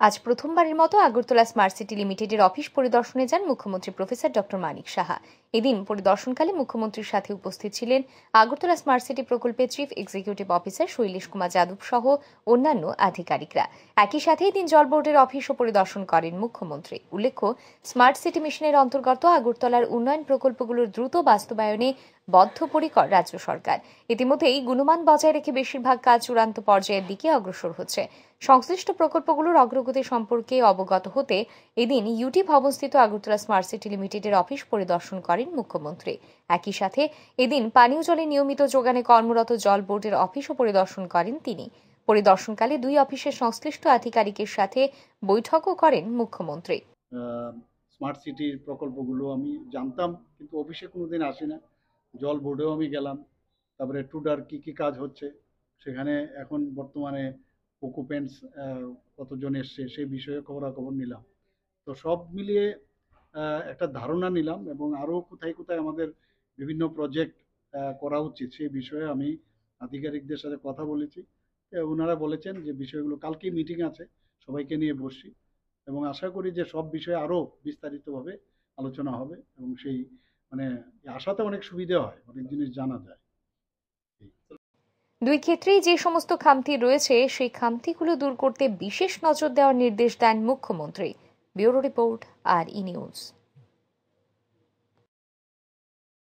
আজ প্রথমবারের মতো আগরতলা স্মার্ট সিটি লিমিটেডের অফিস পরিদর্শনে যান মুখ্যমন্ত্রী প্রফেসর ডক্টর মানিক সাহা। এদিন পরিদর্শনকালে মুখ্যমন্ত্রীর সাথে উপস্থিত ছিলেন আগরতলা স্মার্ট সিটি প্রকল্পের chief executive officer Shailesh Kumar Yadav সহ অন্যান্য আধিকারিকরা। একই সাথে এদিন জল বোর্ডের অফিসও পরিদর্শন করেন মুখ্যমন্ত্রী। উল্লেখ্য, স্মার্ট সিটি মিশনের অন্তর্গত আগরতলার উন্নয়ন প্রকল্পগুলোর দ্রুত বাস্তবায়নে বদ্ধপরিকর রাজ্য সরকার। ইতিমধ্যেই গুণমান বজায় রেখে বেশিরভাগ কাজ চূড়ান্ত পর্যায়ের দিকে অগ্রসর হচ্ছে। সংশ্লিষ্ট প্রকল্পগুলোর অগ্রগতি সম্পর্কে অবগত হতে এদিন ইউটি ভবনস্থিত আগরতলা স্মার্ট সিটি লিমিটেডের অফিস পরিদর্শন করেন মুখ্যমন্ত্রী। একই সাথে এদিন পানীয় জলের নিয়মিত যোগানে কর্মরত জল বোর্ডের অফিসও পরিদর্শন করেন তিনি। পরিদর্শনকালে দুই অফিসের সংশ্লিষ্ট আধিকারিকের সাথে বৈঠকও করেন মুখ্যমন্ত্রী। স্মার্ট সিটির প্রকল্পগুলো আমি জানতাম, কিন্তু অফিসে কোনোদিন আসি না। জল বোর্ডেও আমি গেলাম, তারপরে টুডার কি কাজ হচ্ছে সেখানে, এখন বর্তমানে অকুপেন্টস কতজন এসছে সেই বিষয়ে খবরাখবর নিলাম। তো সব মিলিয়ে একটা ধারণা নিলাম, এবং আরও কোথায় কোথায় আমাদের বিভিন্ন প্রজেক্ট করা উচিত সেই বিষয়ে আমি আধিকারিকদের সাথে কথা বলেছি। ওনারা বলেছেন যে বিষয়গুলো কালকেই মিটিং আছে, সবাইকে নিয়ে বসছি, এবং আশা করি যে সব বিষয়ে আরও বিস্তারিতভাবে আলোচনা হবে, এবং সেই আশাতে অনেক সুবিধা হয়, অনেক জিনিস জানা যায়। দুই ক্ষেত্রেই যে সমস্ত খামতি রয়েছে সেই খামতিগুলো দূর করতে বিশেষ নজর দেওয়ার নির্দেশ দেন মুখ্যমন্ত্রী। ব্যুরো রিপোর্ট, আর ই নিউজ।